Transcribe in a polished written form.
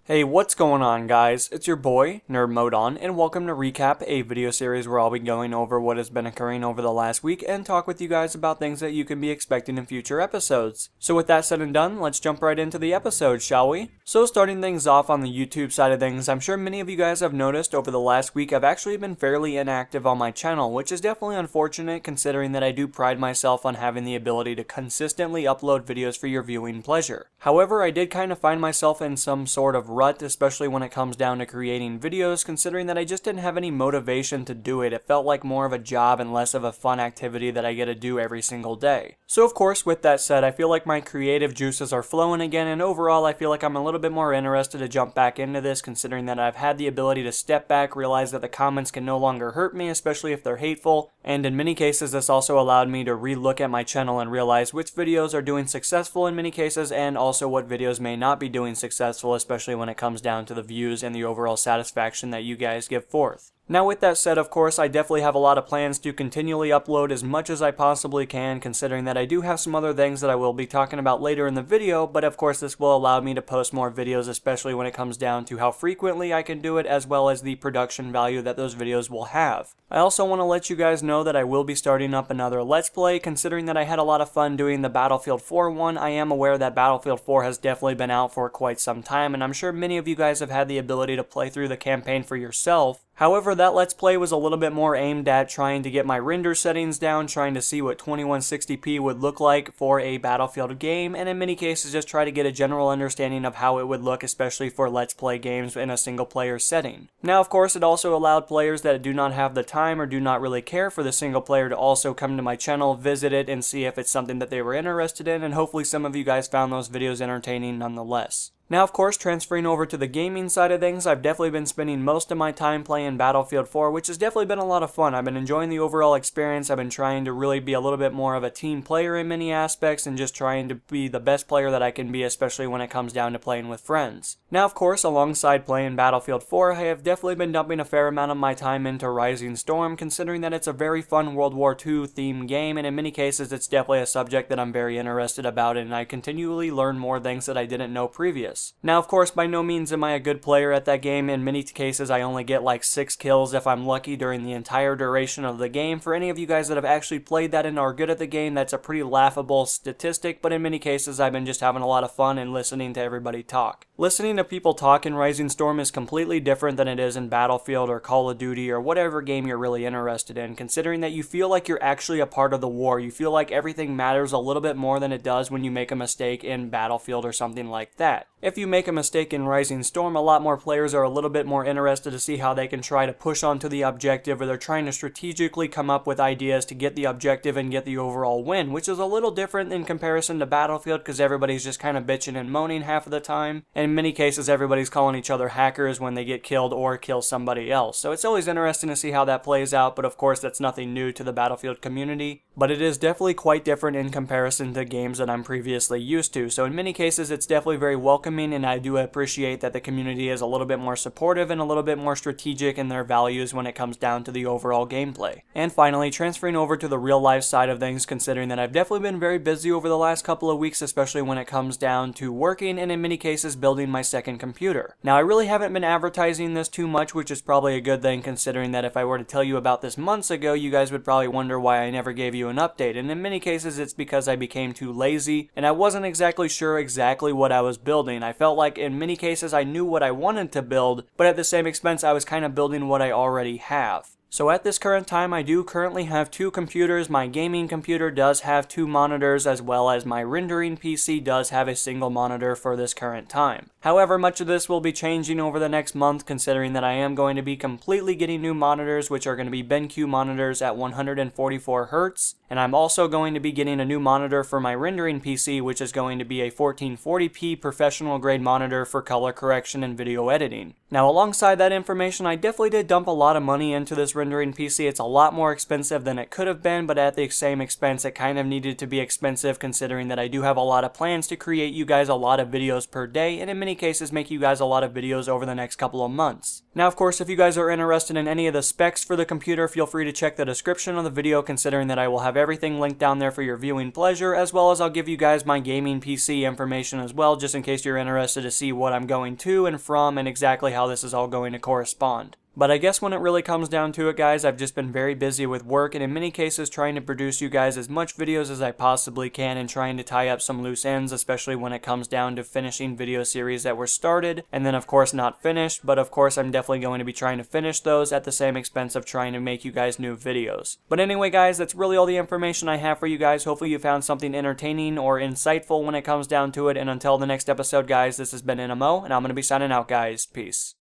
Hey, what's going on, guys? It's your boy, NerdMode, and welcome to Recap, a video series where I'll be going over what has been occurring over the last week and talk with you guys about things that you can be expecting in future episodes. So with that said and done, let's jump right into the episode, shall we? So starting things off on the YouTube side of things, I'm sure many of you guys have noticed over the last week I've actually been fairly inactive on my channel, which is definitely unfortunate considering that I do pride myself on having the ability to consistently upload videos for your viewing pleasure. However, I did kind of find myself in some sort of rut, especially when it comes down to creating videos, considering that I just didn't have any motivation to do it. It felt like more of a job and less of a fun activity that I get to do every single day. So of course, with that said, I feel like my creative juices are flowing again, and overall I feel like I'm a little bit more interested to jump back into this, considering that I've had the ability to step back, realize that the comments can no longer hurt me, especially if they're hateful, and in many cases this also allowed me to re-look at my channel and realize which videos are doing successful in many cases, and also what videos may not be doing successful, especially when it comes down to the views and the overall satisfaction that you guys give forth. Now with that said, of course, I definitely have a lot of plans to continually upload as much as I possibly can, considering that I do have some other things that I will be talking about later in the video, but of course this will allow me to post more videos, especially when it comes down to how frequently I can do it, as well as the production value that those videos will have. I also want to let you guys know that I will be starting up another Let's Play, considering that I had a lot of fun doing the Battlefield 4 one. I am aware that Battlefield 4 has definitely been out for quite some time, and I'm sure many of you guys have had the ability to play through the campaign for yourself. However, that Let's Play was a little bit more aimed at trying to get my render settings down, trying to see what 2160p would look like for a Battlefield game, and in many cases just try to get a general understanding of how it would look, especially for Let's Play games in a single player setting. Now of course it also allowed players that do not have the time or do not really care for the single player to also come to my channel, visit it, and see if it's something that they were interested in, and hopefully some of you guys found those videos entertaining nonetheless. Now of course, transferring over to the gaming side of things, I've definitely been spending most of my time playing Battlefield 4, which has definitely been a lot of fun. I've been enjoying the overall experience. I've been trying to really be a little bit more of a team player in many aspects, and just trying to be the best player that I can be, especially when it comes down to playing with friends. Now of course, alongside playing Battlefield 4, I have definitely been dumping a fair amount of my time into Rising Storm, considering that it's a very fun World War II themed game, and in many cases it's definitely a subject that I'm very interested about, and I continually learn more things that I didn't know previous. Now of course, by no means am I a good player at that game. In many cases I only get like 6 kills if I'm lucky during the entire duration of the game. For any of you guys that have actually played that and are good at the game, that's a pretty laughable statistic, but in many cases I've been just having a lot of fun and listening to everybody talk. Listening to people talk in Rising Storm is completely different than it is in Battlefield or Call of Duty or whatever game you're really interested in, considering that you feel like you're actually a part of the war. You feel like everything matters a little bit more than it does when you make a mistake in Battlefield or something like that. If you make a mistake in Rising Storm, a lot more players are a little bit more interested to see how they can try to push onto the objective, or they're trying to strategically come up with ideas to get the objective and get the overall win, which is a little different in comparison to Battlefield, because everybody's just kind of bitching and moaning half of the time, and in many cases everybody's calling each other hackers when they get killed or kill somebody else. So it's always interesting to see how that plays out, but of course that's nothing new to the Battlefield community, but it is definitely quite different in comparison to games that I'm previously used to. So in many cases it's definitely very welcoming, and I do appreciate that the community is a little bit more supportive and a little bit more strategic in their values when it comes down to the overall gameplay. And finally, transferring over to the real life side of things, considering that I've definitely been very busy over the last couple of weeks, especially when it comes down to working and in many cases building my second computer. Now I really haven't been advertising this too much, which is probably a good thing, considering that if I were to tell you about this months ago, you guys would probably wonder why I never gave you an update, and in many cases it's because I became too lazy and I wasn't exactly sure exactly what I was building. I felt like in many cases I knew what I wanted to build, but at the same expense I was kind of building what I already have. So at this current time, I do currently have 2 computers. My gaming computer does have 2 monitors, as well as my rendering PC does have a single monitor for this current time. However, much of this will be changing over the next month, considering that I am going to be completely getting new monitors, which are going to be BenQ monitors at 144 Hz, and I'm also going to be getting a new monitor for my rendering PC, which is going to be a 1440p professional grade monitor for color correction and video editing. Now alongside that information, I definitely did dump a lot of money into this rendering PC. It's a lot more expensive than it could have been, but at the same expense it kind of needed to be expensive, considering that I do have a lot of plans to create you guys a lot of videos per day, and in many cases make you guys a lot of videos over the next couple of months. Now of course, if you guys are interested in any of the specs for the computer, feel free to check the description of the video, considering that I will have everything linked down there for your viewing pleasure, as well as I'll give you guys my gaming PC information as well, just in case you're interested to see what I'm going to and from and exactly how this is all going to correspond. But I guess when it really comes down to it, guys, I've just been very busy with work and in many cases trying to produce you guys as much videos as I possibly can and trying to tie up some loose ends, especially when it comes down to finishing video series that were started and then of course not finished, but of course I'm definitely going to be trying to finish those at the same expense of trying to make you guys new videos. But anyway, guys, that's really all the information I have for you guys. Hopefully you found something entertaining or insightful when it comes down to it, and until the next episode, guys, this has been NMO, and I'm going to be signing out, guys. Peace.